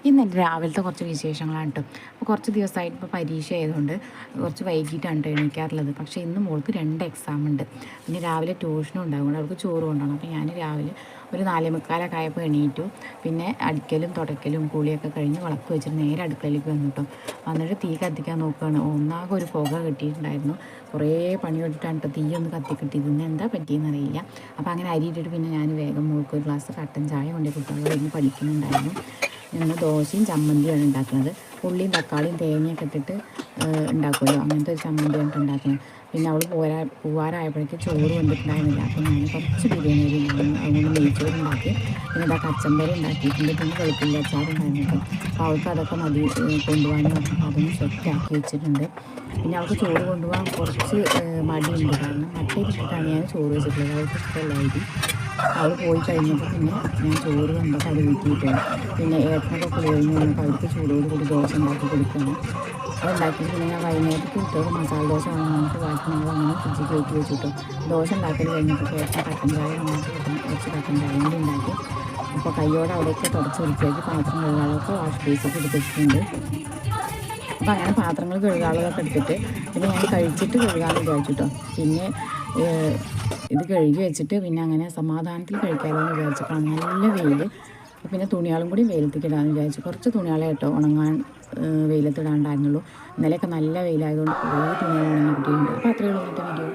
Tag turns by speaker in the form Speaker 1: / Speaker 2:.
Speaker 1: ഇന്ന് എൻ്റെ രാവിലത്തെ കുറച്ച് വിശേഷങ്ങളാണ് കേട്ടോ. അപ്പോൾ കുറച്ച് ദിവസമായിട്ട് ഇപ്പോൾ പരീക്ഷ ആയതുകൊണ്ട് കുറച്ച് വൈകിട്ടാണ് കേട്ടോ എണീക്കാറുള്ളത്. പക്ഷേ ഇന്ന് മോൾക്ക് 2 എക്സാം ഉണ്ട്. പിന്നെ രാവിലെ ട്യൂഷനും ഉണ്ടാകും, അവൾക്ക് ചോറ് കൊണ്ടുപോകണം. അപ്പോൾ ഞാൻ രാവിലെ ഒരു 4:45 ആയപ്പോൾ എണീറ്റു. പിന്നെ അടിക്കലും തുടയ്ക്കലും കുളിയൊക്കെ കഴിഞ്ഞ് വിളക്ക് വെച്ചിട്ട് നേരെ അടുക്കളയിലേക്ക് വന്നു കേട്ടോ. വന്നിട്ട് തീ കത്തിക്കാൻ നോക്കുകയാണ്. ഒന്നാകെ ഒരു പുക കിട്ടിയിട്ടുണ്ടായിരുന്നു. കുറേ പണി എടുത്തിട്ടാണ് കേട്ടോ തീയൊന്ന് കത്തിക്കിട്ടിയത്. ഇന്ന് എന്താ പറ്റിയെന്നറിയില്ല. അപ്പോൾ അങ്ങനെ അരിയിട്ടിട്ട് പിന്നെ ഞാൻ വേഗം മോൾക്ക് ഒരു ഗ്ലാസ് കട്ടൻ ചായ കൊണ്ട് കുട്ടികളെ ഇന്ന് പഠിക്കുന്നുണ്ടായിരുന്നു. ഞങ്ങൾ ദോശയും ചമ്മന്തിയാണ് ഉണ്ടാക്കുന്നത്. ഉള്ളിയും തക്കാളിയും തേങ്ങയൊക്കെ ഇട്ടിട്ട് ഉണ്ടാക്കുമല്ലോ, അങ്ങനത്തെ ഒരു ചമ്മന്തിയാണ് ഉണ്ടാക്കുന്നത്. പിന്നെ അവൾ പോവാറായപ്പോഴേക്ക് ചോറ് വന്നിട്ടുണ്ടായിരുന്നില്ല. അപ്പോൾ ഞാൻ കുറച്ച് ബിരിയാണി അരി ഉണ്ടായിരുന്നു, അതുകൊണ്ട് നെയ്ച്ചോറ് ഉണ്ടാക്കി. പിന്നെ ഇതാ കച്ചമ്പരി ഉണ്ടാക്കിയിട്ടുണ്ട്. പിന്നെ വെളുത്തുള്ളി അച്ചാറുണ്ടായിരുന്നു കേട്ടോ. അപ്പോൾ അവൾക്ക് അതൊക്കെ മതി കൊണ്ടുപോകാനും പറഞ്ഞപ്പോൾ അതൊന്ന് സെറ്റാക്കി വെച്ചിട്ടുണ്ട്. പിന്നെ അവൾക്ക് ചോറ് കൊണ്ടുപോകാൻ കുറച്ച് മടിയുണ്ട്, കാരണം മട്ടയിട്ടിട്ടാണ് ഞാൻ ചോറ് വെച്ചിട്ടുള്ളത്. അവൾക്ക് ഇഷ്ടമല്ലായിരുന്നു. അവൾ പോയി കഴിഞ്ഞപ്പോൾ പിന്നെ ഞാൻ ചോറ് കണ്ടപ്പോൾ അത് ഊറ്റിയിട്ട് പിന്നെ ഏട്ടനൊക്കെ കുളി കഴിഞ്ഞ് വന്നപ്പോൾ അവർക്ക് ചൂടോട് കൂടി ദോശ ഉണ്ടാക്കി കൊടുക്കുകയാണ്. അത് ഉണ്ടാക്കിയിട്ട് പിന്നെ ഞാൻ വൈകുന്നേരത്തേക്ക് കുട്ടികൾക്ക് മസാല ദോശ വേണം നമുക്ക് ബാക്കി ഞങ്ങൾ അങ്ങനെ ഫ്രിഡ്ജിൽ കയറ്റി വെച്ചിട്ടു. ദോശ ഉണ്ടാക്കൽ കഴിഞ്ഞപ്പോൾ ഏട്ടൻ കട്ടൻ ചായ കുറച്ച് കട്ടൻ ചായയും കൂടി ഉണ്ടാക്കി. അപ്പോൾ കയ്യോടെ അവിടെയൊക്കെ തുടച്ച് വൃത്തിയാക്കി പാത്രം കഴുകാളൊക്കെ വാഷ് ബേസിലേക്ക് എടുത്തിട്ടുണ്ട്. അപ്പോൾ അങ്ങനെ പാത്രങ്ങൾ കഴുകാളൊക്കെ എടുത്തിട്ട് പിന്നെ ഞാൻ കഴിച്ചിട്ട് കഴുകാമെന്ന് വിചാരിച്ചിട്ടോ. പിന്നെ ഇത് കഴുകി വെച്ചിട്ട് പിന്നെ അങ്ങനെ സമാധാനത്തിൽ കഴിക്കാമല്ലോ എന്ന് വിചാരിച്ചപ്പോൾ നല്ല വെയിൽ. പിന്നെ തുണികളും കൂടി വെയിലത്തേക്ക് ഇടാമെന്ന് വിചാരിച്ചു. കുറച്ച് തുണികളെ കേട്ടോ ഉണങ്ങാൻ വെയിലത്തിടാണ്ടായിരുന്നുള്ളൂ. ഇന്നലെയൊക്കെ നല്ല വെയിലായതുകൊണ്ട് കുറേ തുണികൾ ഉണങ്ങി കിട്ടിയിട്ടുണ്ട്. അപ്പോൾ അത്രയേ ഉള്ളൂ ഇന്നത്തെ വീഡിയോ.